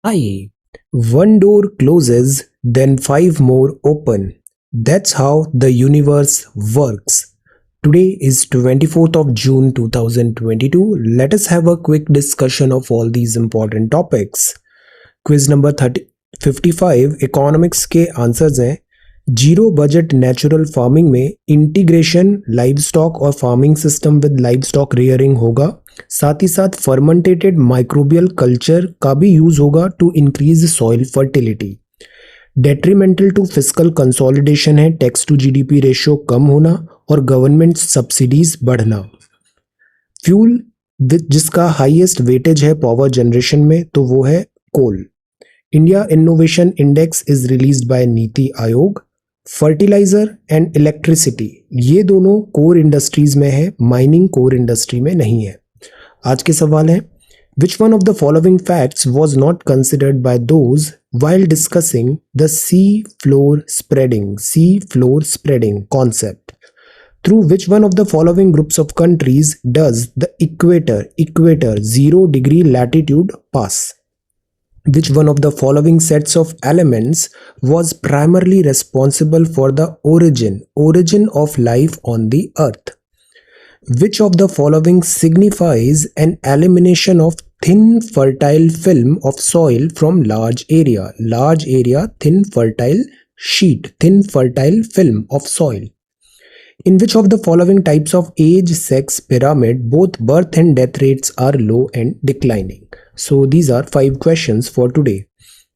Hi. One door closes, then five more open. That's how the universe works. Today is 24th of June 2022. Let us have a quick discussion of all these important topics. Quiz number 55 economics के answers हैं। Zero budget natural farming में integration live stock और farming system with live stock rearing होगा। साथ ही साथ फर्मेंटेटेड microbial culture का भी use होगा to increase soil fertility. Detrimental to fiscal consolidation है टैक्स टू जीडीपी रेशियो कम होना और गवर्नमेंट सब्सिडीज बढ़ना। फ्यूल जिसका हाईएस्ट वेटेज है पावर जनरेशन में तो वो है coal. India innovation index is released by Niti Aayog. Fertiliser and electricity ये दोनों कोर इंडस्ट्रीज में है, माइनिंग कोर इंडस्ट्री में नहीं है। आज के सवाल है which one of the following facts was not considered bye those while discussing the sea floor spreading concept. Through which one of the following groups of countries does the equator 0 degree latitude pass. Which one of the following sets of elements was primarily responsible for the origin of life on the earth? Which of the following signifies an elimination of thin fertile film of soil from large area, thin fertile sheet, thin fertile film of soil? In which of the following types of age sex pyramid both birth and death rates are low and declining? So these are 5 questions for today.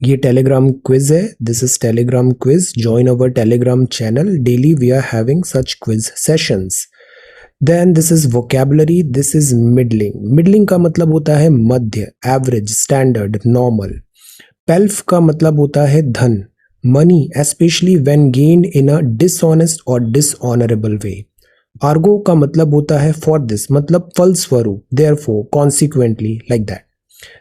ये Telegram quiz है. This is Telegram quiz. Join our Telegram channel. Daily we are having such quiz sessions. Then this is vocabulary. This is middling. Middling का मतलब होता है मध्य, average, standard, normal. Pelf का मतलब होता है धन, money, especially when gained in a dishonest or dishonorable way. Argo का मतलब होता है for this, मतलब फलस्वरूप, therefore, consequently, like that.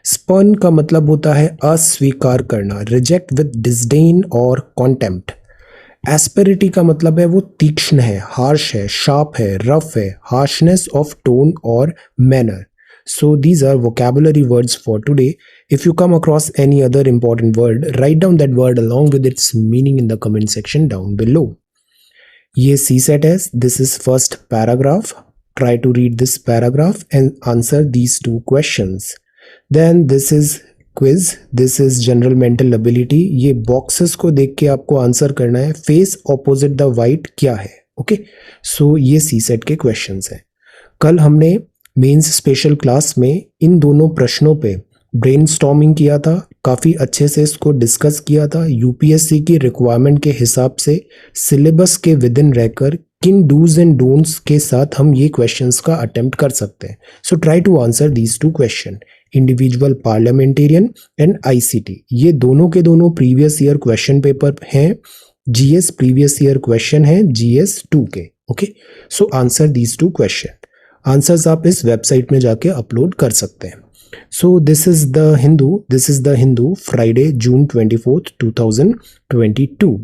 Spurn का मतलब होता है अस्वीकार करना, रिजेक्ट विद डिस्डेन और कॉन्टेम्प्ट। एस्पेरिटी का मतलब है वो तीक्ष्ण है, हार्श है, शार्प है, रफ है, हार्शनेस ऑफ टोन और manner. So these are vocabulary words for today. If you come across any other important word, write down that word along with its meaning in the comment section down below. ये C set है, this is first paragraph. Try to read this paragraph and answer these 2 questions. Then this is quiz, this is general mental ability. ये boxes को देख के आपको answer करना है face opposite the white क्या है। ओके, सो ये सी सेट के क्वेश्चंस हैं। कल हमने मेंस स्पेशल क्लास में इन दोनों प्रश्नों पे ब्रेनस्टॉर्मिंग किया था, काफ़ी अच्छे से इसको डिस्कस किया था। यूपीएससी की रिक्वायरमेंट के हिसाब से सिलेबस के विद इन रहकर किन डूज एंड डोंट्स के साथ हम ये क्वेश्चंस का अटेम्प्ट कर सकते हैं। So try to answer these 2 question. Individual parliamentarian and ICT ये दोनों के दोनों प्रीवियस ईयर क्वेश्चन पेपर हैं। जीएस प्रीवियस ईयर क्वेश्चन है जीएस 2 के। Okay, so answer these 2 question. Answers आप इस वेबसाइट में जाके अपलोड कर सकते हैं। So this is the Hindu Friday June 24th 2022।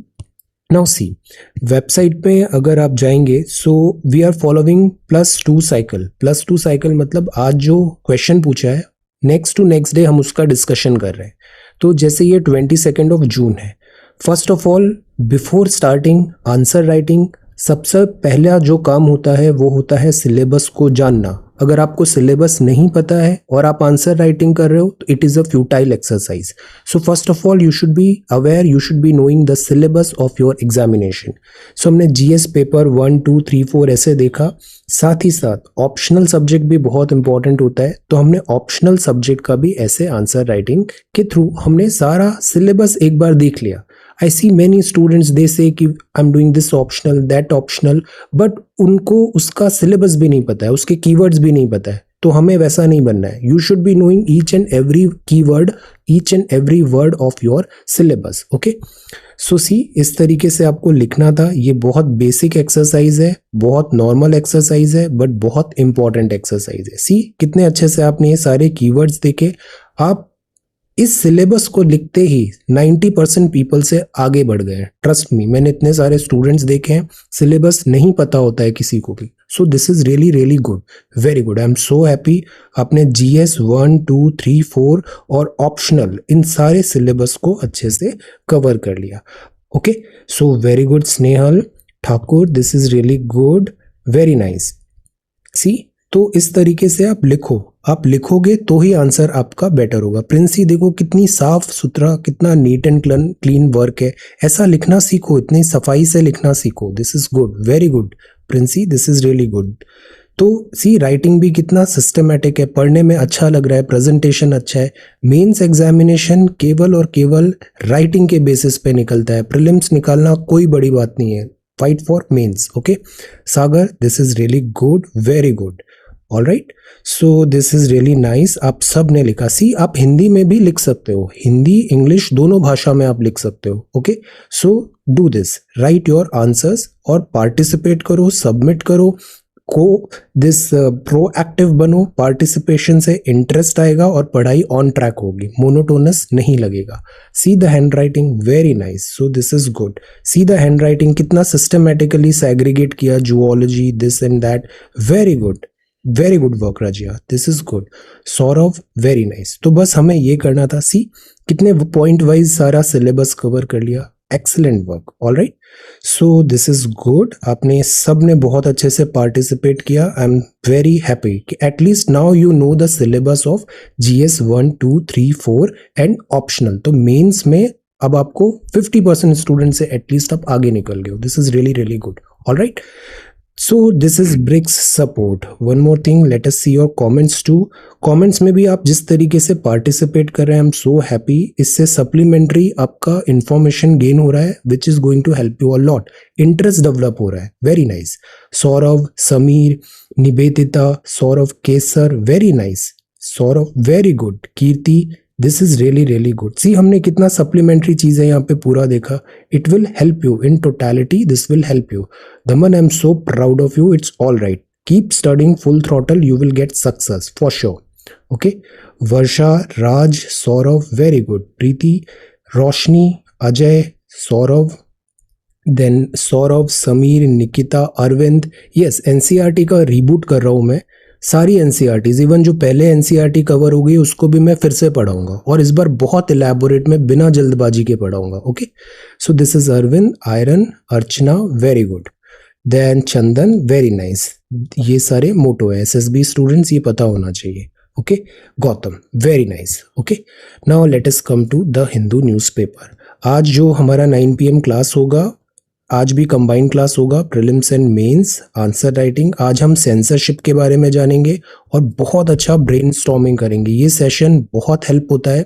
Now see website पे अगर आप जाएंगे, so we are following +2 cycle. +2 cycle मतलब आज जो क्वेश्चन पूछा है नेक्स्ट टू नेक्स्ट डे हम उसका डिस्कशन कर रहे हैं। तो जैसे ये 22 ऑफ जून है, first of all before starting answer writing सबसे पहला जो काम होता है वो होता है सिलेबस को जानना। अगर आपको सिलेबस नहीं पता है और आप आंसर राइटिंग कर रहे हो तो it is a futile exercise. So first of all you should be aware, you should be knowing the syllabus of your examination. So हमने जीएस पेपर 1, 2, 3, 4 ऐसे देखा। साथ ही साथ ऑप्शनल सब्जेक्ट भी बहुत इंपॉर्टेंट होता है, तो हमने ऑप्शनल सब्जेक्ट का भी ऐसे आंसर राइटिंग के थ्रू हमने सारा सिलेबस एक बार देख लिया। I see many students they say कि I'm doing this optional, that optional, but उनको उसका सिलेबस भी नहीं पता है, उसके कीवर्ड्स भी नहीं पता है। तो हमें वैसा नहीं बनना है। You should be knowing each and every keyword, each and every word of your syllabus. Okay, so see इस तरीके से आपको लिखना था। ये बहुत बेसिक एक्सरसाइज है, बहुत नॉर्मल एक्सरसाइज है, बट बहुत इंपॉर्टेंट एक्सरसाइज है। सी कितने अच्छे से आपने ये सारे कीवर्ड्स देखे। आप इस सिलेबस को लिखते ही 90% पीपल से आगे बढ़ गए हैं। ट्रस्ट मी, मैंने इतने सारे स्टूडेंट्स देखे हैं, सिलेबस नहीं पता होता है किसी को भी। सो this is really really good, very good. I am so happy आपने GS 1, 2, 3, 4 और ऑप्शनल इन सारे सिलेबस को अच्छे से कवर कर लिया। Okay, so very good Snehal Thakur, this is really good, very nice. See, तो इस तरीके से आप लिखो, आप लिखोगे तो ही आंसर आपका बेटर होगा। प्रिंसी देखो कितनी साफ सुथरा, कितना नीट एंड क्लीन वर्क है, ऐसा लिखना सीखो, इतनी सफाई से लिखना सीखो। This is good, very good Princy, this is really good. तो सी, राइटिंग भी कितना सिस्टमेटिक है, पढ़ने में अच्छा लग रहा है, प्रेजेंटेशन अच्छा है। मेंस एग्जामिनेशन केवल और केवल राइटिंग के बेसिस पे निकलता है, प्रीलिम्स निकालना कोई बड़ी बात नहीं है। Fight for mains. Okay Sagar, this is really good, very good. All right, so this is really nice. आप सब ने लिखा। सी, आप हिंदी में भी लिख सकते हो, हिंदी इंग्लिश दोनों भाषा में आप लिख सकते हो। Okay, so do this, write your answers और पार्टिसिपेट करो, सबमिट करो, को दिस प्रोएक्टिव बनो। पार्टिसिपेशन से इंटरेस्ट आएगा और पढ़ाई ऑन ट्रैक होगी, मोनोटोनस नहीं लगेगा। See the handwriting, very nice, so this is good. See the handwriting, कितना सिस्टमेटिकली सेग्रीगेट किया, zoology this and that, very good, very good work Razia, this is good. Saurabh, very nice. तो बस हमें ये करना था। सी, कितने पॉइंट वाइज सारा सिलेबस कवर कर लिया, excellent work. All right, so this is good. आपने सब ने बहुत अच्छे से पार्टिसिपेट किया। आई एम वेरी हैप्पी कि at least now you know the syllabus of GS 1, 2, 3, 4 and optional. तो मेंस में अब आपको 50% स्टूडेंट से एटलीस्ट आप आगे निकल गए हो। This is really really good. All right, so this is BRICS support. One more thing, let us see your comments too. Comments में भी आप जिस तरीके से पार्टिसिपेट कर रहे हैं, I'm so happy. इससे सप्लीमेंट्री आपका इंफॉर्मेशन गेन हो रहा है, which is going to help you a lot. Interest develop हो रहा है, very nice. Saurabh, Sameer, Nivedita, Saurabh Kesar, very nice. Saurabh, very good. Kirti, this is really really good. See, हमने कितना सप्लीमेंट्री चीजें यहाँ पे पूरा देखा। It will help you in totality, this will help you. Daman, I am so proud of you, it's all right, keep studying full throttle, you will get success for sure. Okay, Varsha, Raj, Saurabh, very good. Preeti, Roshni, Ajay, Saurabh, then Saurabh, Sameer, Nikita, Arvind. Yes, NCERT का reboot कर रहा हूँ मैं, सारी NCERTs, even जो पहले NCERT cover हो गई उसको भी मैं फिर से पढ़ाऊंगा, और इस बार बहुत इलेबोरेट में बिना जल्दबाजी के पढ़ाऊंगा। Okay, so this is Arvind, आयरन, Archana, very good. Then Chandan, very nice. ये सारे मोटो है, SSB स्टूडेंट्स, ये पता होना चाहिए। Okay, Gautam, very nice. Okay, now let us come to the Hindu newspaper. आज जो हमारा 9 PM क्लास होगा, आज भी कंबाइंड क्लास होगा, prelims and mains, answer writing. आज हम सेंसरशिप के बारे में जानेंगे और बहुत अच्छा ब्रेनस्टॉर्मिंग करेंगे। ये सेशन बहुत हेल्प होता है।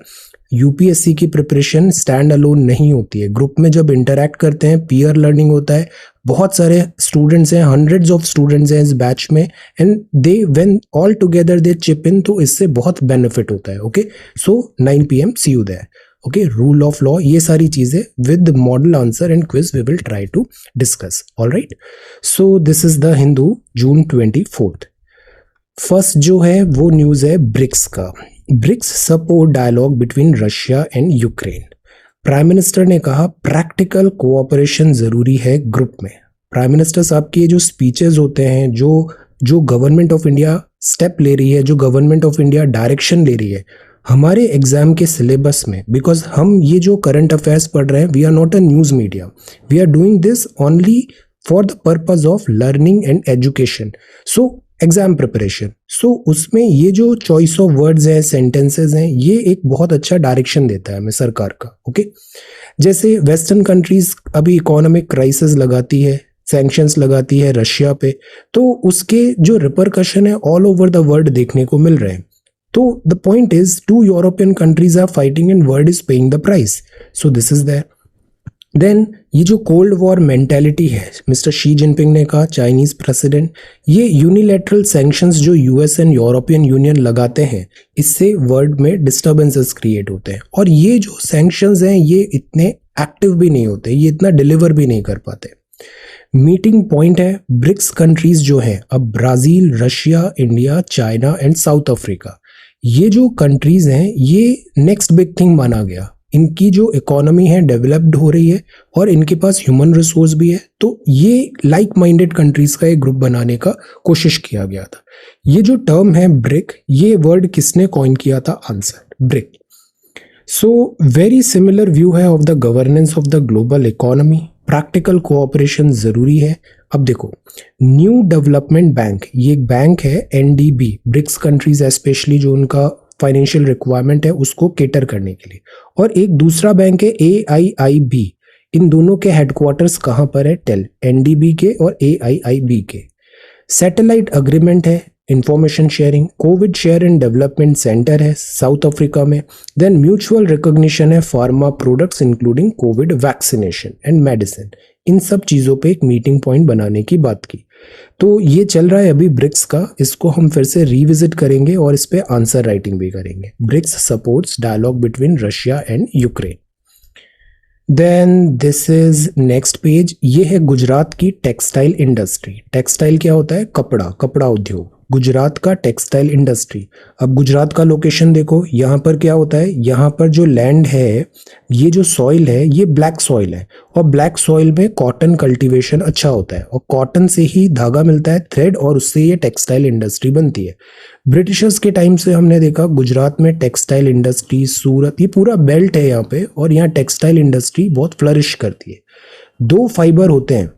UPSC की प्रिपरेशन स्टैंड अलोन नहीं होती है, ग्रुप में जब इंटरैक्ट करते हैं पीयर लर्निंग होता है। बहुत सारे स्टूडेंट्स हैं, हंड्रेड्स ऑफ स्टूडेंट्स हैं इस बैच में, and they when all together they chip in, तो इससे बहुत बेनिफिट होता है। Okay, so 9 PM see you there. Okay, rule of law, ये सारी चीजें with model answer and quiz we will try to discuss. All right, so this is the Hindu, June 24। First जो है वो न्यूज है ब्रिक्स का। BRICS support dialogue between Russia and Ukraine. Prime minister ने कहा प्रैक्टिकल कोऑपरेशन जरूरी है group में। प्राइम मिनिस्टर साहब के जो स्पीचेस होते हैं, जो गवर्नमेंट ऑफ इंडिया स्टेप ले रही है, जो गवर्नमेंट ऑफ इंडिया डायरेक्शन ले रही है हमारे एग्जाम के सिलेबस में, बिकॉज हम ये जो करंट अफेयर्स पढ़ रहे हैं, we are not a news media, we are doing this only for the purpose of learning and education, so exam preparation. So उसमें ये जो चॉइस ऑफ वर्ड्स है, सेंटेंसेस हैं, ये एक बहुत अच्छा डायरेक्शन देता है हमें सरकार का। ओके, जैसे वेस्टर्न कंट्रीज अभी इकोनॉमिक क्राइसिस लगाती है, सैंक्शंस लगाती है रशिया पे, तो उसके जो रिपरकशन है ऑल ओवर द वर्ल्ड देखने को मिल रहे हैं। तो the point is, 2 European countries are fighting and world is paying the price, so this is there. Then ये जो कोल्ड वॉर मेंटेलिटी है, मिस्टर शी जिनपिंग ने कहा, चाइनीज प्रेसिडेंट, ये यूनिलैटरल सैंक्शंस जो US एंड यूरोपियन यूनियन लगाते हैं, इससे वर्ल्ड में डिस्टर्बेंसेस क्रिएट होते हैं, और ये जो सैंक्शंस हैं ये इतने एक्टिव भी नहीं होते, ये इतना डिलीवर भी नहीं कर पाते। मीटिंग पॉइंट है ब्रिक्स कंट्रीज जो हैं, अब Brazil, Russia, India, China and south Africa, ये जो कंट्रीज हैं ये नेक्स्ट बिग थिंग माना गया। इनकी जो इकोनॉमी है डेवलप्ड हो रही है और इनके पास ह्यूमन रिसोर्स भी है, तो ये लाइक माइंडेड कंट्रीज का एक ग्रुप बनाने का कोशिश किया गया था। ये जो टर्म है ब्रिक, ये वर्ड किसने कॉइन किया था? Answer BRIC. So very similar view है of the governance of the global economy. Practical cooperation जरूरी है। अब देखो, न्यू डेवलपमेंट बैंक, ये एक बैंक है एनडीबी, ब्रिक्स कंट्रीज स्पेशली जो उनका फाइनेंशियल रिक्वायरमेंट है उसको केटर करने के लिए, और एक दूसरा बैंक है AIIB। इन दोनों के हेडक्वार्टर्स कहाँ पर है? टेल, एनडीबी के और AIIB के। सैटेलाइट अग्रीमेंट है, information sharing, covid share and development centre है साउथ अफ्रीका में, देन म्यूचुअल रिकॉग्निशन है pharma products including covid vaccination and medicine. इन सब चीज़ों पे एक मीटिंग पॉइंट बनाने की बात की। तो ये चल रहा है अभी ब्रिक्स का, इसको हम फिर से रिविजिट करेंगे और इस पे आंसर राइटिंग भी करेंगे। BRICS supports dialogue between Russia and Ukraine. Then this is next page, ये है गुजरात की टेक्सटाइल इंडस्ट्री। टेक्सटाइल क्या होता है? कपड़ा, कपड़ा उद्योग, गुजरात का टेक्सटाइल इंडस्ट्री। अब गुजरात का लोकेशन देखो, यहाँ पर क्या होता है, यहाँ पर जो लैंड है, ये जो सॉइल है ये ब्लैक सॉइल है, और ब्लैक सॉइल में कॉटन कल्टीवेशन अच्छा होता है, और कॉटन से ही धागा मिलता है, थ्रेड, और उससे ये टेक्सटाइल इंडस्ट्री बनती है। ब्रिटिशर्स के टाइम से हमने देखा गुजरात में टेक्सटाइल इंडस्ट्री, सूरत, ये पूरा बेल्ट है यहाँ पे, और यहाँ टेक्सटाइल इंडस्ट्री बहुत फ्लरिश करती है। दो फाइबर होते हैं,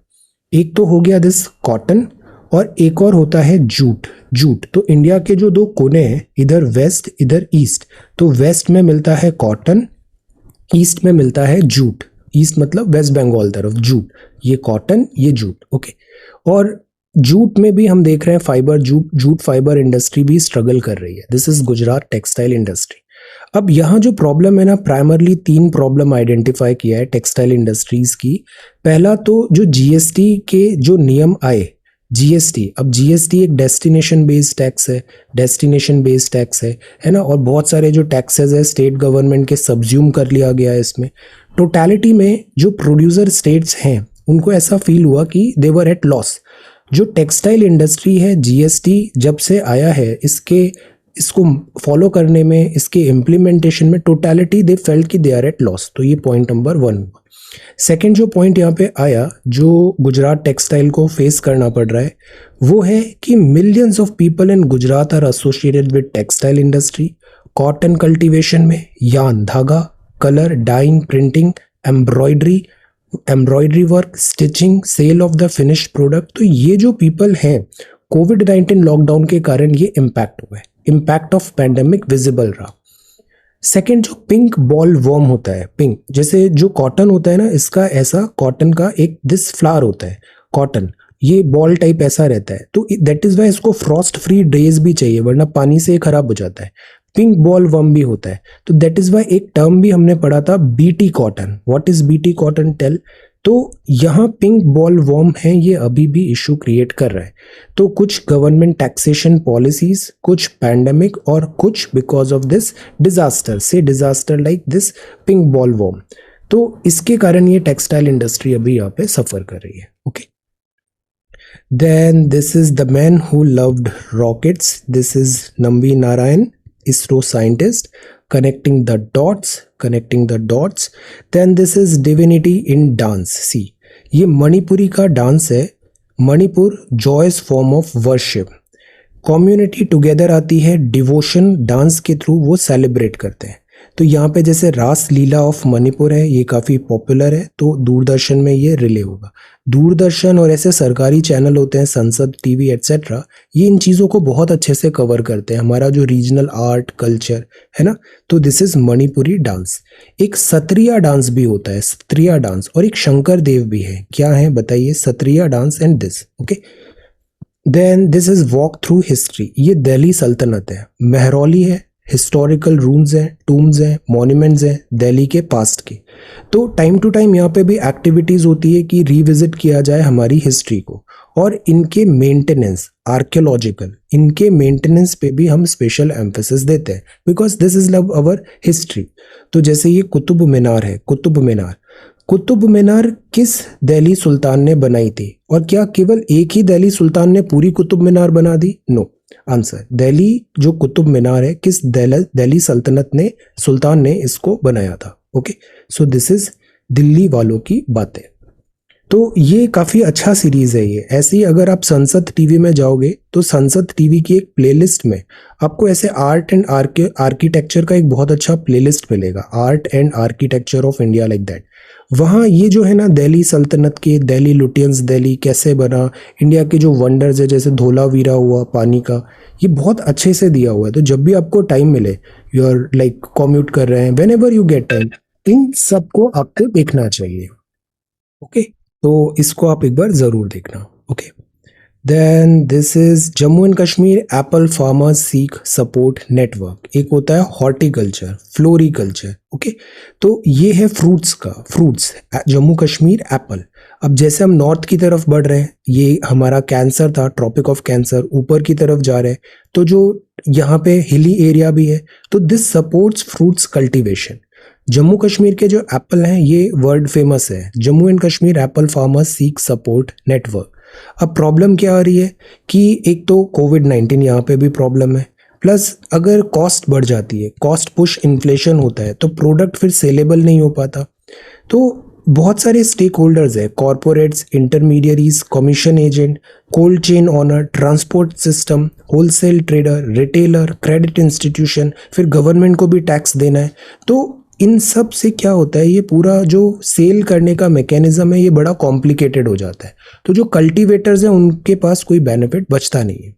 एक तो हो गया दिस कॉटन, और एक और होता है जूट। जूट तो इंडिया के जो दो कोने हैं, इधर वेस्ट इधर ईस्ट, तो वेस्ट में मिलता है कॉटन, ईस्ट में मिलता है जूट। ईस्ट मतलब वेस्ट बंगाल तरफ जूट, ये कॉटन ये जूट, ओके। और जूट में भी हम देख रहे हैं फाइबर, जूट फाइबर इंडस्ट्री भी स्ट्रगल कर रही है। This is Gujarat textile industry. अब यहाँ जो प्रॉब्लम है ना, प्राइमरली 3 प्रॉब्लम आइडेंटिफाई किया है टेक्सटाइल इंडस्ट्रीज की। पहला तो जो जीएसटी के जो नियम आए, जीएसटी, अब जीएसटी एक डेस्टिनेशन बेस्ड टैक्स है, डेस्टिनेशन बेस्ड टैक्स है ना, और बहुत सारे जो टैक्सेस है स्टेट गवर्नमेंट के सब्ज्यूम कर लिया गया है इसमें। टोटलिटी में जो प्रोड्यूसर स्टेट्स हैं उनको ऐसा फील हुआ कि दे वर एट लॉस। जो टेक्सटाइल इंडस्ट्री है, जीएसटी जब से आया है इसको फॉलो करने में, इसके इम्प्लीमेंटेशन में टोटलिटी दे फेल्ट कि दे आर एट लॉस। तो ये पॉइंट नंबर 1 हुआ। सेकेंड जो पॉइंट यहाँ पे आया, जो गुजरात टेक्सटाइल को फेस करना पड़ रहा है, वो है कि millions of people in Gujarat are associated with textile industry. Cotton cultivation में यार्न, धागा, colour, dyeing, printing, embroidery work, stitching, sale of the finished product. तो ये जो पीपल हैं, कोविड-19 लॉकडाउन के कारण ये इम्पैक्ट हुआ है, इम्पैक्ट ऑफ पैंडेमिक विजिबल रहा। सेकेंड, जो पिंक बॉल वर्म होता है, पिंक जैसे जो कॉटन होता है ना, इसका ऐसा कॉटन का एक दिस फ्लावर होता है कॉटन, ये बॉल टाइप ऐसा रहता है, तो दैट इज वाई इसको फ्रॉस्ट फ्री डेज भी चाहिए, वरना पानी से खराब हो जाता है। पिंक बॉल वर्म भी होता है, तो दैट इज वाई एक टर्म भी हमने पढ़ा था BT cotton. What is BT cotton? Tell. तो यहाँ पिंक बॉल वर्म है, ये अभी भी इशू क्रिएट कर रहा है। तो कुछ गवर्नमेंट टैक्सेशन पॉलिसीज, कुछ पैंडेमिक, और कुछ बिकॉज ऑफ दिस डिजास्टर, से disaster like this pink ball worm. तो इसके कारण ये टेक्सटाइल इंडस्ट्री अभी यहाँ पे सफर कर रही है, okay. Then this is the man who loved rockets, this is Nambi Narayan, ISRO scientist, connecting the dots. Then this is divinity in dance. See, ये मणिपुरी का डांस है। Manipur joyous form of worship, community together आती है, डिवोशन डांस के through वो celebrate करते हैं। तो यहाँ पे जैसे रास लीला ऑफ मणिपुर है, ये काफ़ी पॉपुलर है, तो दूरदर्शन में ये रिले होगा। दूरदर्शन और ऐसे सरकारी चैनल होते हैं, संसद टीवी एट्सेट्रा, ये इन चीज़ों को बहुत अच्छे से कवर करते हैं, हमारा जो रीजनल आर्ट कल्चर है ना। तो दिस इज मणिपुरी डांस। एक सत्रिया डांस भी होता है, सत्रिया डांस, और एक शंकर देव भी है। क्या है बताइए? Sattriya dance and this, okay. Then this is walk through history, ये दिल्ली सल्तनत है, महरौली है, हिस्टोरिकल रूम्स हैं, टूम्स हैं, मॉन्यूमेंट्स हैं दिल्ली के पास्ट के। तो टाइम टू टाइम यहाँ पे भी एक्टिविटीज़ होती है कि रिविजिट किया जाए हमारी हिस्ट्री को, और इनके मेंटेनेंस, आर्कियोलॉजिकल, इनके मेंटेनेंस पे भी हम स्पेशल एम्फेसिस देते हैं, because this is love our history. तो जैसे ये कुतुब मीनार है, कुतुब मीनार किस दिल्ली सुल्तान ने बनाई थी? और क्या केवल एक ही दिल्ली सुल्तान ने पूरी कुतुब मीनार बना दी? नो। आंसर, दिल्ली जो कुतुब मीनार है, किस दिल्ली सल्तनत ने, सुल्तान ने इसको बनाया था? Okay, so this is Delhi वालों की बातें। तो ये काफ़ी अच्छा सीरीज़ है ये। ऐसे ही अगर आप संसद टीवी में जाओगे तो संसद टीवी की एक प्लेलिस्ट में आपको ऐसे आर्ट एंड आर्किटेक्चर का एक बहुत अच्छा प्लेलिस्ट मिलेगा, art and architecture of India like that. वहाँ ये जो है ना दिल्ली सल्तनत के, दिल्ली लुटियंस दिल्ली कैसे बना, इंडिया के जो वंडर्स है जैसे धोलावीरा हुआ पानी का, ये बहुत अच्छे से दिया हुआ है। तो जब भी आपको टाइम मिले, यू आर लाइक कॉम्यूट कर रहे हैं, whenever you get time, इन सबको आपको देखना चाहिए। ओके, तो इसको आप एक बार ज़रूर देखना। Okay, then this is Jammu and Kashmir apple farmers seek support network. एक होता है हॉर्टिकल्चर, फ्लोरिकल्चर। ओके, तो ये है फ्रूट्स का, फ्रूट्स जम्मू कश्मीर एप्पल। अब जैसे हम नॉर्थ की तरफ बढ़ रहे हैं, ये हमारा कैंसर था, ट्रॉपिक ऑफ कैंसर, ऊपर की तरफ जा रहे हैं, तो जो यहाँ पे हिली एरिया भी है, तो this supports fruits cultivation. Jammu Kashmir के जो एप्पल हैं ये वर्ल्ड फेमस है, Jammu and Kashmir apple farmers seek support network. अब प्रॉब्लम क्या आ रही है कि एक तो कोविड-19 यहाँ पे भी प्रॉब्लम है, प्लस अगर कॉस्ट बढ़ जाती है, कॉस्ट पुश इन्फ्लेशन होता है, तो प्रोडक्ट फिर सेलेबल नहीं हो पाता। तो बहुत सारे स्टेक होल्डर्स है, corporates, intermediaries, commission agent, cold chain owner, transport system, wholesale trader, retailer, credit institution, फिर गवर्नमेंट को भी टैक्स देना है। तो इन सब से क्या होता है, ये पूरा जो सेल करने का मैकेनिज्म है ये बड़ा कॉम्प्लिकेटेड हो जाता है। तो जो कल्टीवेटर्स हैं उनके पास कोई बेनिफिट बचता नहीं है।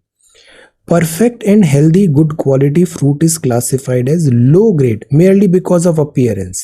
Perfect and healthy good quality fruit is classified as low grade merely because of appearance.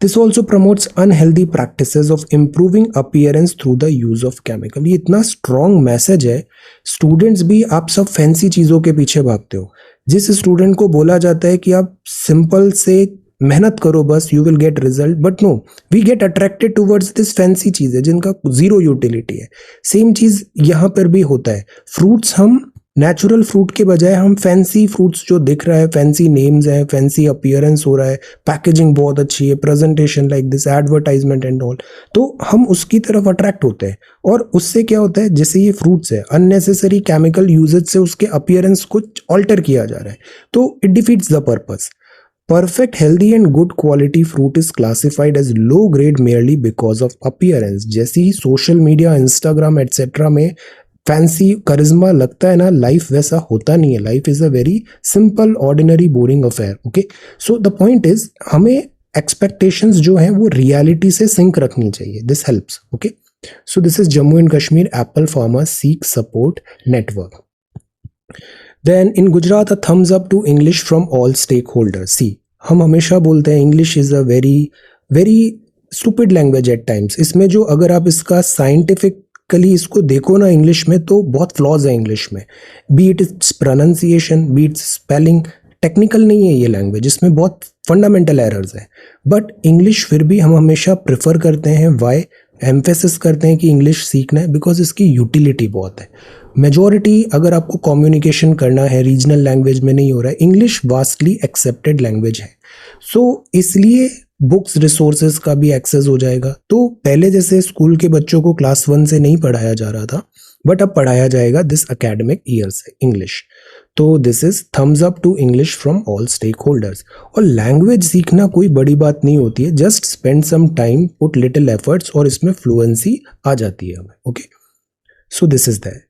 This also promotes unhealthy practices of improving appearance through the use of chemical. ये इतना स्ट्रॉन्ग मैसेज है, students भी आप सब fancy चीज़ों के पीछे भागते हो। जिस स्टूडेंट को बोला जाता है कि आप सिंपल से मेहनत करो बस, you will get result, but no, we get attracted towards this fancy चीज़ है जिनका जीरो यूटिलिटी है। सेम चीज़ यहाँ पर भी होता है। फ्रूट्स, हम नेचुरल फ्रूट के बजाय हम फैंसी फ्रूट्स जो दिख रहा है, फैंसी नेम्स हैं, फैंसी अपीयरेंस हो रहा है, पैकेजिंग बहुत अच्छी है, presentation like this, advertisement and all, तो हम उसकी तरफ अट्रैक्ट होते हैं। और उससे क्या होता है, जैसे ये फ्रूट्स है, अननेसेसरी केमिकल यूजेज से उसके अपीयरेंस को ऑल्टर किया जा रहा है, तो it defeats the purpose. Perfect, healthy and good quality fruit is classified as low grade merely because of appearance. जैसे ही सोशल मीडिया, इंस्टाग्राम एटसेट्रा में फैंसी करिश्मा लगता है ना, लाइफ वैसा होता नहीं है। Life is a very simple ordinary boring affair. Okay, so the point is हमें एक्सपेक्टेशंस जो हैं वो रियलिटी से सिंक रखनी चाहिए। This helps. Okay, so this is Jammu and Kashmir apple farmers seek support network. Then in Gujarat, a thumbs up to English from all stakeholders. See, हम हमेशा बोलते हैं English is a very stupid language at times. इसमें जो अगर आप इसका scientifically इसको देखो ना इंग्लिश में, तो बहुत फ्लॉज है इंग्लिश में। Be it its pronunciation, be its spelling, technical नहीं है ये लैंग्वेज, इसमें बहुत फंडामेंटल एरर्स हैं। बट इंग्लिश फिर भी हम हमेशा प्रेफर करते हैं। वाई एम्फेसिस करते हैं कि इंग्लिश सीखना है? बिकॉज इसकी यूटिलिटी बहुत है। मेजॉरिटी अगर आपको कम्युनिकेशन करना है रीजनल लैंग्वेज में नहीं हो रहा है, इंग्लिश वास्टली एक्सेप्टेड लैंग्वेज है। सो इसलिए बुक्स रिसोर्सेज का भी एक्सेस हो जाएगा। तो पहले जैसे स्कूल के बच्चों को क्लास 1 से नहीं पढ़ाया जा रहा था, बट अब पढ़ाया जाएगा दिस एकेडमिक ईयर से इंग्लिश। तो this is thumbs up to English from all stakeholders. और लैंग्वेज सीखना कोई बड़ी बात नहीं होती है, just spend some time, put little efforts, और इसमें फ्लुएंसी आ जाती है हमें। Okay, so this is that.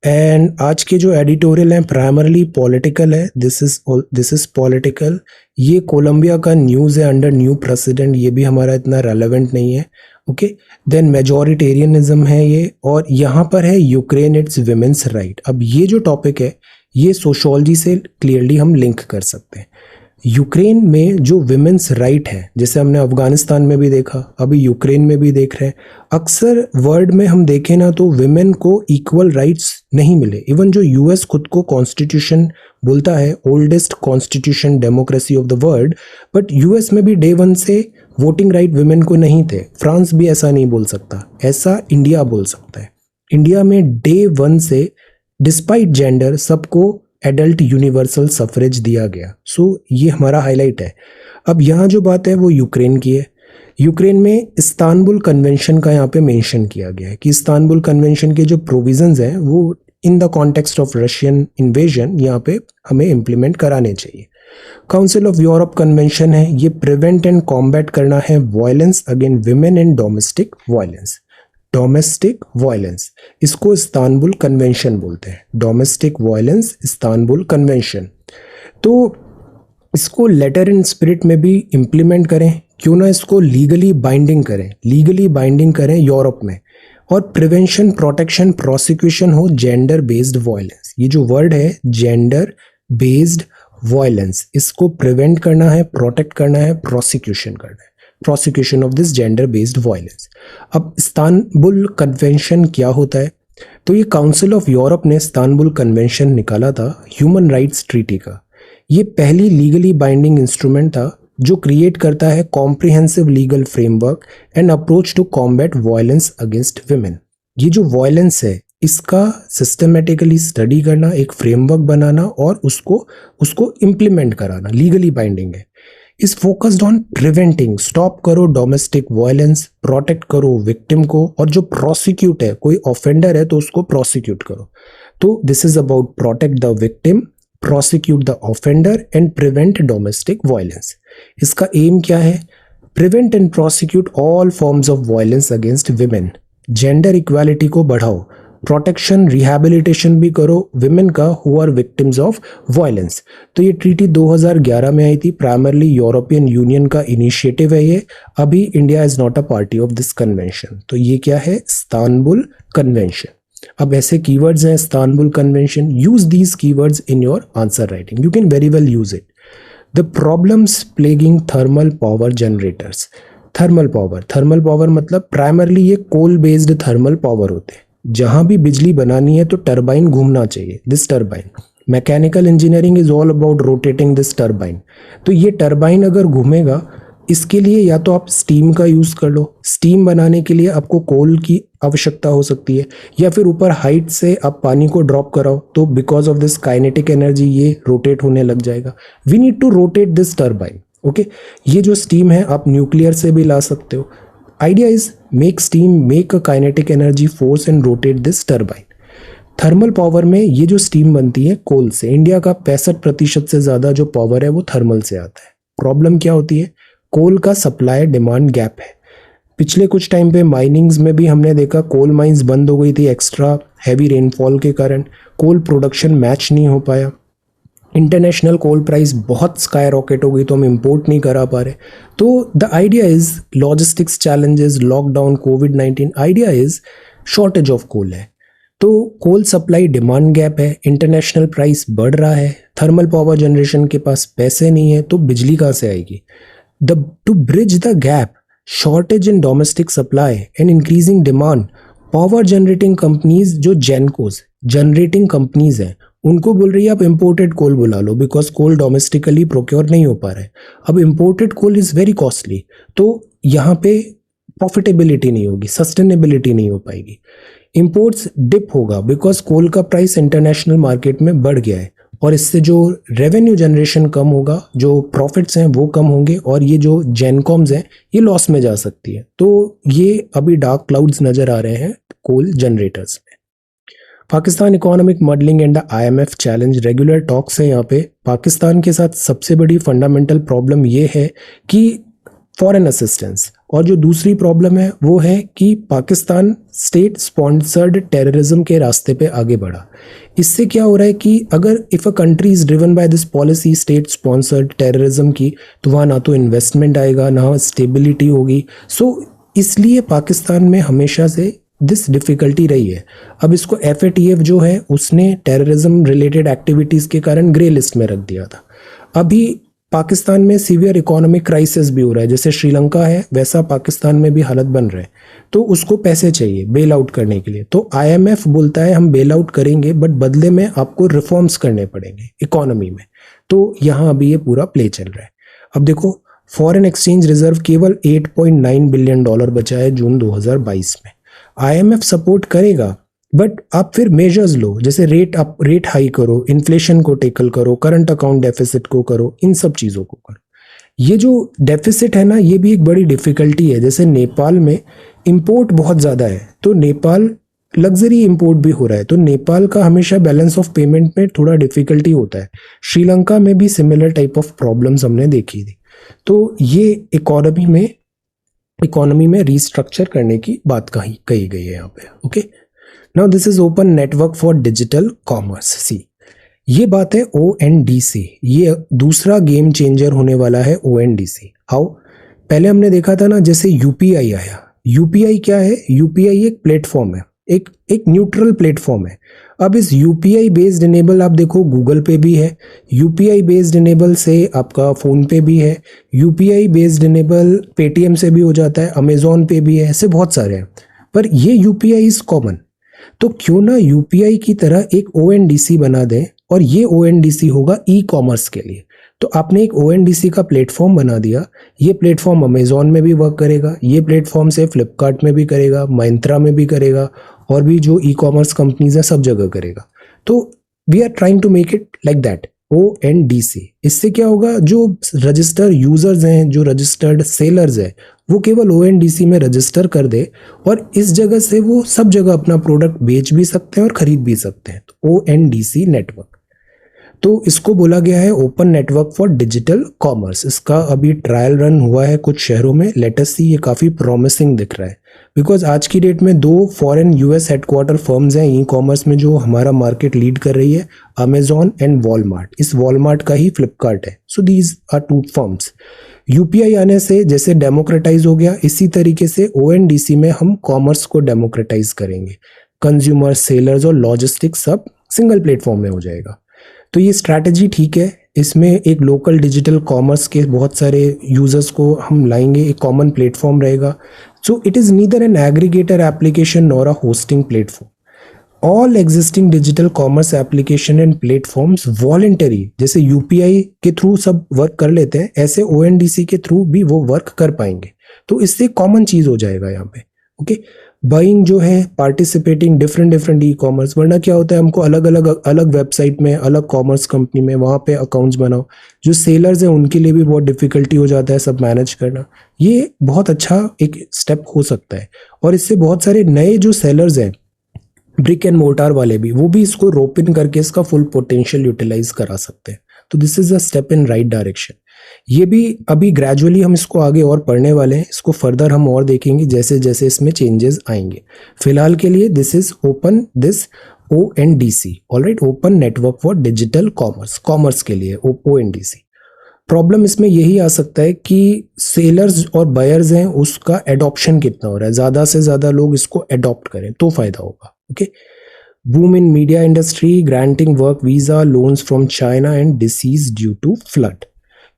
And आज के जो एडिटोरियल हैं प्राइमरली पॉलिटिकल है। This is political. ये कोलंबिया का न्यूज़ है अंडर न्यू प्रेसिडेंट, ये भी हमारा इतना रेलेवेंट नहीं है। ओके, देन मेजॉरिटेरियनिज्म है ये, और यहाँ पर है यूक्रेन इट्स विमेंस राइट। अब ये जो टॉपिक है ये सोशोलॉजी से क्लियरली हम लिंक कर सकते हैं। यूक्रेन में जो विमेंस राइट है, जैसे हमने अफगानिस्तान में भी देखा, अभी यूक्रेन में भी देख रहे हैं, अक्सर वर्ल्ड में हम देखें ना तो विमेन को इक्वल राइट्स नहीं मिले। इवन जो यूएस खुद को कॉन्स्टिट्यूशन बोलता है oldest constitution democracy of the world, but US में भी डे 1 से वोटिंग राइट विमेन को नहीं थे। फ्रांस भी ऐसा नहीं बोल सकता, ऐसा इंडिया बोल सकता है। इंडिया में डे 1 से डिस्पाइट जेंडर सबको एडल्ट यूनिवर्सल सफरेज दिया गया। सो ये हमारा हाईलाइट है। अब यहाँ जो बात है वो यूक्रेन की है। यूक्रेन में इस्तांबुल कन्वेंशन का यहाँ पे मेंशन किया गया है कि इस्तांबुल कन्वेंशन के जो प्रोविजंस हैं वो in the context of Russian invasion यहाँ पे हमें इम्प्लीमेंट कराने चाहिए। काउंसिल ऑफ यूरोप कन्वेंशन है, ये प्रिवेंट एंड कॉम्बैट करना है violence against women and domestic violence. Domestic violence, इसको इस्तांबुल कन्वेंशन बोलते हैं, डोमेस्टिक वायलेंस इस्तांबुल कन्वेंशन। तो इसको लेटर एंड स्पिरिट में भी इम्प्लीमेंट करें, क्यों ना इसको लीगली बाइंडिंग करें यूरोप में, और प्रिवेंशन, प्रोटेक्शन, प्रोसिक्यूशन हो जेंडर बेस्ड वायलेंस। ये जो वर्ड है जेंडर बेस्ड वायलेंस, इसको प्रिवेंट करना है, प्रोटेक्ट करना है, प्रोसिक्यूशन करना है, prosecution of this gender based violence. अब इस्तांबुल कन्वेंशन क्या होता है? तो ये काउंसिल ऑफ यूरोप ने इस्तांबुल कन्वेंशन निकाला था ह्यूमन राइट्स ट्रीटी का। ये पहली लीगली बाइंडिंग इंस्ट्रूमेंट था जो क्रिएट करता है comprehensive legal framework and approach to combat violence against women. ये जो वायलेंस है इसका सिस्टमेटिकली स्टडी करना, एक फ्रेमवर्क बनाना और उसको इम्प्लीमेंट कराना, लीगली बाइंडिंग है। Is focused on preventing, stop करो डोमेस्टिक वायलेंस, प्रोटेक्ट करो विक्टिम को, और जो प्रोसिक्यूट है, कोई ऑफेंडर है तो उसको प्रोसिक्यूट करो। तो this is about protect the victim, prosecute the offender and prevent domestic violence. इसका एम क्या है? Prevent and prosecute all forms of violence against women, gender equality को बढ़ाओ, प्रोटेक्शन रिहैबिलिटेशन भी करो विमेन का who are victims of violence. तो ये ट्रीटी 2011 में आई थी, प्राइमरली यूरोपियन यूनियन का इनिशिएटिव है ये। अभी India is not a party of this convention. तो ये क्या है? Istanbul convention. अब ऐसे कीवर्ड्स हैं Istanbul convention, use these keywords in your answer writing, you can very well use it. The problems plaguing thermal power generators. Thermal power मतलब primarily ये coal based thermal power होते हैं। जहां भी बिजली बनानी है तो टरबाइन घूमना चाहिए, this turbine. Mechanical engineering is all about rotating this turbine. तो ये टरबाइन अगर घूमेगा, इसके लिए या तो आप स्टीम का यूज़ कर लो, स्टीम बनाने के लिए आपको कोल की आवश्यकता हो सकती है, या फिर ऊपर हाइट से आप पानी को ड्रॉप कराओ तो because of this kinetic energy ये रोटेट होने लग जाएगा। We need to rotate this turbine. Okay, ये जो स्टीम है आप न्यूक्लियर से भी ला सकते हो। Idea is make steam, make a kinetic energy force and rotate this turbine. Thermal power में ये जो स्टीम बनती है कोल से, इंडिया का 65% से ज़्यादा जो पावर है वो थर्मल से आता है। प्रॉब्लम क्या होती है? कोल का सप्लाई डिमांड गैप है। पिछले कुछ टाइम पे माइनिंग्स में भी हमने देखा कोल माइंस बंद हो गई थी एक्स्ट्रा हैवी रेनफॉल के कारण, कोल प्रोडक्शन मैच नहीं हो पाया, इंटरनेशनल कोल प्राइस बहुत स्काई रॉकेट हो गई तो हम इंपोर्ट नहीं करा पा रहे। तो the idea is logistics challenges, lockdown, कोविड-19, idea is shortage of coal है। तो कोल सप्लाई डिमांड गैप है, इंटरनेशनल प्राइस बढ़ रहा है, थर्मल पावर जनरेशन के पास पैसे नहीं है तो बिजली कहाँ से आएगी? To bridge the gap, shortage in domestic supply and increasing demand, power generating companies जो जेनकोज जनरेटिंग कंपनीज हैं उनको बोल रही है आप इंपोर्टेड कोल बुला लो, बिकॉज कोल डोमेस्टिकली प्रोक्योर नहीं हो पा रहा है। अब imported coal is very costly, तो यहाँ पे प्रॉफिटेबिलिटी नहीं होगी, सस्टेनेबिलिटी नहीं हो पाएगी, इंपोर्ट्स डिप होगा बिकॉज कोल का प्राइस इंटरनेशनल मार्केट में बढ़ गया है, और इससे जो रेवेन्यू जनरेशन कम होगा, जो प्रॉफिट्स हैं वो कम होंगे, और ये जो जेनकॉम्स हैं ये लॉस में जा सकती है। तो ये अभी डार्क क्लाउड्स नज़र आ रहे हैं कोल जनरेटर्स में। Pakistan economic modelling and the IMF challenge, regular talks है यहाँ पे। पाकिस्तान के साथ सबसे बड़ी फंडामेंटल प्रॉब्लम ये है कि फॉरेन असिस्टेंस, और जो दूसरी प्रॉब्लम है वो है कि पाकिस्तान स्टेट स्पॉन्सर्ड टेररिज्म के रास्ते पे आगे बढ़ा। इससे क्या हो रहा है कि अगर if a country is driven by this policy state sponsored terrorism की, तो वहाँ ना तो इन्वेस्टमेंट आएगा ना स्टेबिलिटी होगी। सो इसलिए पाकिस्तान में हमेशा से दिस डिफ़िकल्टी रही है। अब इसको FATF जो है उसने टेररिज्म रिलेटेड एक्टिविटीज़ के कारण ग्रे लिस्ट में रख दिया था। अभी पाकिस्तान में सीवियर इकोनॉमिक क्राइसिस भी हो रहा है, जैसे श्रीलंका है वैसा पाकिस्तान में भी हालत बन रहे हैं, तो उसको पैसे चाहिए बेल आउट करने के लिए। तो IMF बोलता है हम बेल आउट करेंगे बट बदले में आपको रिफॉर्म्स करने पड़ेंगे इकोनॉमी में। तो यहाँ अभी ये पूरा प्ले चल रहा है। अब देखो फॉरेन एक्सचेंज रिजर्व केवल $8.9 बिलियन बचा है जून 2022 में। IMF सपोर्ट करेगा बट आप फिर मेजर्स लो, जैसे रेट हाई करो, इन्फ्लेशन को टेकल करो, करंट अकाउंट डेफिसिट को करो, इन सब चीज़ों को करो। ये जो डेफिसिट है ना, ये भी एक बड़ी डिफ़िकल्टी है। जैसे नेपाल में इंपोर्ट बहुत ज़्यादा है, तो नेपाल लग्जरी इंपोर्ट भी हो रहा है, तो नेपाल का हमेशा बैलेंस ऑफ पेमेंट में थोड़ा डिफिकल्टी होता है। श्रीलंका में भी सिमिलर टाइप ऑफ प्रॉब्लम्स हमने देखी थी। तो ये इकोनॉमी में रीस्ट्रक्चर करने की बात कही गई है यहाँ पे। Okay, now this is open network for digital commerce. See, ये बात है ONDC, ये दूसरा गेम चेंजर होने वाला है ONDC। हाउ? पहले हमने देखा था ना, जैसे UPI आया। UPI क्या है? UPI एक प्लेटफॉर्म है, एक न्यूट्रल प्लेटफॉर्म है। अब इस UPI बेस्ड इनेबल आप देखो गूगल पे भी है, UPI बेस्ड इनेबल से आपका फोन पे भी है, UPI बेस्ड इनेबल पेटीएम से भी हो जाता है, अमेजोन पे भी है, ऐसे बहुत सारे हैं। पर ये UPI इज कॉमन, तो क्यों ना UPI की तरह एक ONDC बना दें, और ये ONDC होगा ई-कॉमर्स के लिए। तो आपने एक ONDC का प्लेटफॉर्म बना दिया, ये प्लेटफॉर्म अमेजोन में भी वर्क करेगा, ये प्लेटफॉर्म से फ्लिपकार्ट में भी करेगा, Myntra में भी करेगा, और भी जो ई-कॉमर्स कंपनीज हैं सब जगह करेगा। तो we are trying to make it like that, ONDC। इससे क्या होगा, जो रजिस्टर्ड यूजर्स हैं, जो रजिस्टर्ड सेलर्स हैं, वो केवल ONDC में रजिस्टर कर दे, और इस जगह से वो सब जगह अपना प्रोडक्ट बेच भी सकते हैं और खरीद भी सकते हैं। तो ONDC नेटवर्क, तो इसको बोला गया है open network for digital commerce. इसका अभी ट्रायल रन हुआ है कुछ शहरों में। लेट अस सी, ये काफ़ी प्रॉमिसिंग दिख रहा है, बिकॉज आज की डेट में 2 फॉरेन US हेडक्वार्टर फर्म्स हैं ई कॉमर्स में जो हमारा मार्केट लीड कर रही है, अमेजॉन एंड वॉलमार्ट। इस वॉलमार्ट का ही फ्लिपकार्ट है। So these are 2 firms. UPI आने से जैसे डेमोक्रेटाइज हो गया, इसी तरीके से ONDC में हम कॉमर्स को डेमोक्रेटाइज करेंगे। कंज्यूमर, सेलर्स और लॉजिस्टिक्स सब सिंगल प्लेटफॉर्म में हो जाएगा। तो ये स्ट्रैटेजी ठीक है। इसमें एक लोकल डिजिटल कॉमर्स के बहुत सारे यूजर्स को हम लाएंगे, एक कॉमन प्लेटफॉर्म रहेगा। So it is neither an aggregator application nor a hosting platform. All existing digital commerce application and platforms voluntary, जैसे UPI के थ्रू सब वर्क कर लेते हैं, ऐसे ONDC के थ्रू भी वो वर्क कर पाएंगे। तो इससे कॉमन चीज़ हो जाएगा यहाँ पे। ओके, बाइंग जो है, पार्टिसिपेटिंग डिफरेंट ई-कॉमर्स, वरना क्या होता है, हमको अलग वेबसाइट में, अलग कॉमर्स कंपनी में वहाँ पे अकाउंट्स बनाओ। जो सेलर्स हैं उनके लिए भी बहुत डिफिकल्टी हो जाता है सब मैनेज करना। ये बहुत अच्छा एक स्टेप हो सकता है, और इससे बहुत सारे नए जो सेलर्स हैं, ब्रिक एंड मोर्टार वाले भी, वो भी इसको रोप इन करके इसका फुल पोटेंशियल यूटिलाइज करा सकते हैं। तो this is a step in right direction. ये भी अभी ग्रेजुअली हम इसको आगे और पढ़ने वाले हैं, इसको फर्दर हम और देखेंगे जैसे जैसे इसमें चेंजेस आएंगे। फिलहाल के लिए this is open this ONDC, alright, open network for digital commerce, commerce के लिए ONDC। प्रॉब्लम इसमें यही आ सकता है कि सेलर्स और बायर्स हैं, उसका एडॉप्शन कितना हो रहा है, ज़्यादा से ज़्यादा लोग इसको एडॉप्ट करें तो फायदा होगा। Okay, boom in media industry, granting work visa, loans from China and disease due to flood.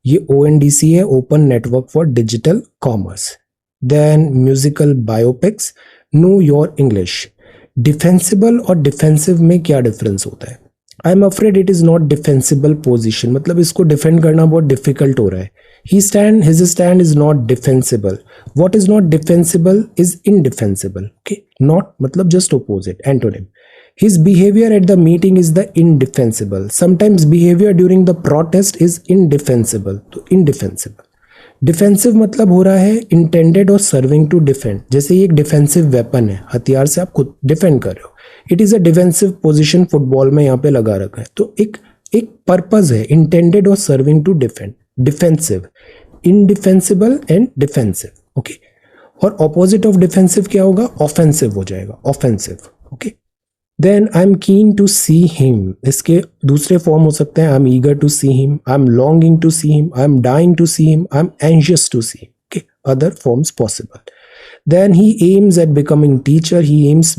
ये ONDC है, open network for digital commerce. Then musical biopics, know your English. Defensible और डिफेंसिव में क्या difference होता है? I am afraid it is not defensible position, मतलब इसको defend करना बहुत डिफिकल्ट हो रहा है। His stand is not defensible. What is not defensible is इनडिफेंसिबल। Okay, not मतलब just opposite, antonym. His behavior at the meeting is the indefensible. Sometimes behavior during the protest is indefensible. तो indefensible. Defensive मतलब हो रहा है intended और serving to defend. जैसे ये एक defensive weapon है, हथियार से आप खुद defend कर रहे हो। It is a defensive position, football में यहाँ पे लगा रखा है। तो एक purpose है, intended और serving to defend. Defensive, indefensible and defensive. Okay. और opposite of defensive क्या होगा? Offensive हो जाएगा, offensive. Okay. Then I am keen to see him, इसके दूसरे फॉर्म हो सकते हैं, I am eager to see him, I am longing to see him, I am dying to see him, I am anxious to see him. Okay, other forms possible. Then he aims at becoming teacher, he aims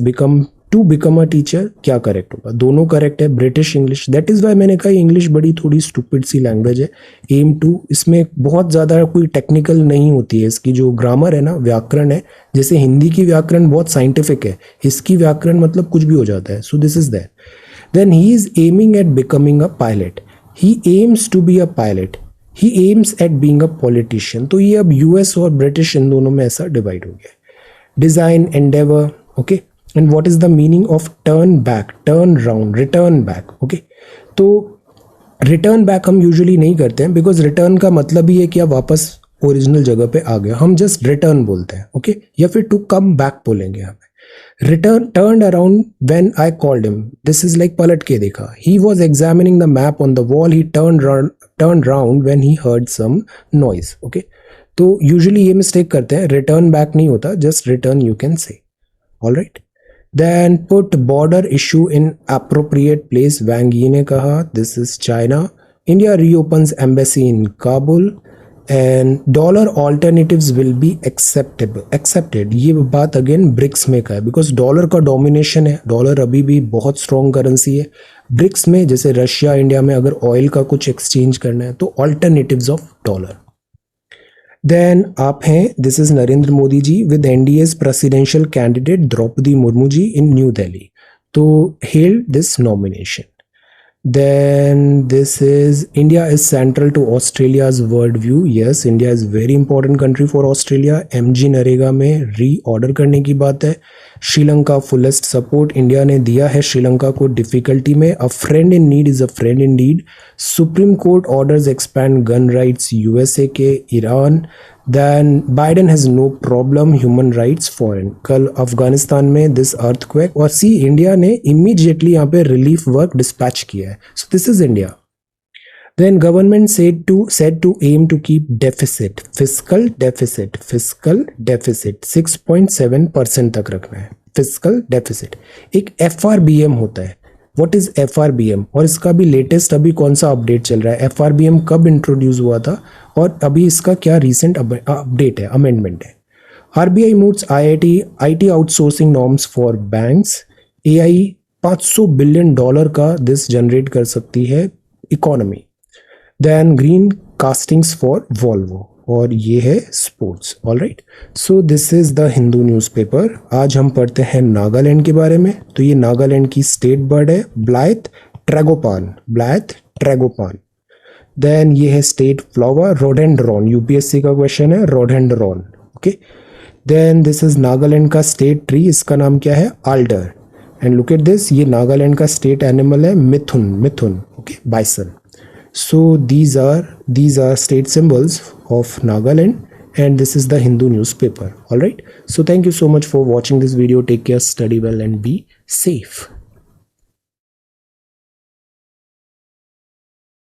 to become a teacher, क्या correct होगा? दोनों correct है, British English. That is why मैंने कहा English बड़ी थोड़ी stupid सी language है। M to, इसमें बहुत ज़्यादा कोई टेक्निकल नहीं होती है, इसकी जो ग्रामर है ना, व्याकरण है, जैसे हिंदी की व्याकरण बहुत साइंटिफिक है, इसकी व्याकरण मतलब कुछ भी हो जाता है। So this is that. Then he is aiming at becoming a pilot, he aims to be a pilot, he aims at being a politician. तो ये अब US और ब्रिटिश इन दोनों में ऐसा डिवाइड हो गया। Design, Endeavour, okay. And what is the meaning of turn back, turn round, return back. Okay, तो रिटर्न बैक हम यूजुअली नहीं करते हैं, बिकॉज रिटर्न का मतलब ही है कि आप वापस ओरिजिनल जगह पे आ गए, हम जस्ट रिटर्न बोलते हैं। ओके, या फिर टू कम बैक बोलेंगे यहाँ पे। Turned around when I called him. This is like palat ke dekha. He was examining the map on the wall. He turned round when he heard some noise. Okay. तो usually ये mistake करते हैं, return back नहीं होता, just return you can say. All right. Then put border issue in appropriate place, Wang Yi ने कहा. This is China. India reopens embassy in Kabul and dollar alternatives will be accepted. ये बात again BRICS में का है, because dollar का domination है. Dollar अभी भी बहुत स्ट्रॉन्ग करेंसी है. ब्रिक्स में जैसे रशिया इंडिया में अगर ऑयल का कुछ एक्सचेंज करना है तो ऑल्टरनेटिव्स ऑफ डॉलर. देन आप हैं, this is Narendra Modi ji with NDA's presidential candidate Droupadi Murmu ji in New Delhi. तो hail this nomination. Then this is India is central to Australia's world view. Yes, India is very important country for Australia. MG NREGA में reorder करने की बात है. Sri Lanka fullest support India ने दिया है श्रीलंका को डिफिकल्टी में. A friend in need is a friend in need. Supreme Court orders expand gun rights USA के Iran. Then Biden has no problem human rights foreign. कल अफगानिस्तान में दिस अर्थक्वेक और सी India ने इमीडिएटली यहाँ पे रिलीफ वर्क डिस्पैच किया है. So this is India. Then government said to aim to keep deficit, fiscal deficit 6.7% तक रखना है. Physical deficit. एक FRBM होता है. What is FRBM? और इसका भी लेटेस्ट अभी कौन सा अपडेट चल रहा है? FRBM कब इंट्रोड्यूस हुआ था और अभी इसका क्या रिसेंट अपडेट है, अमेंडमेंट है? RBI moves IT outsourcing norms for banks. AI $500 billion का दिस जनरेट कर सकती है economy. Then green castings for Volvo और ये है sports. Alright. So this is the Hindu newspaper. आज हम पढ़ते हैं नागालैंड के बारे में. तो ये नागालैंड की स्टेट बर्ड है ब्लाइथ ट्रैगोपान. देन ये है स्टेट फ्लावर रोडेंड्रॉन. यूपीएससी का क्वेश्चन है rhododendron. Okay. Then this is Nagaland का स्टेट ट्री. इसका नाम क्या है? Alder. And look at this. ये नागालैंड का स्टेट एनिमल है mithun. Okay. Bison. So these are state symbols of Nagaland, and this is the Hindu newspaper. All right. So thank you so much for watching this video. Take care, study well, and be safe.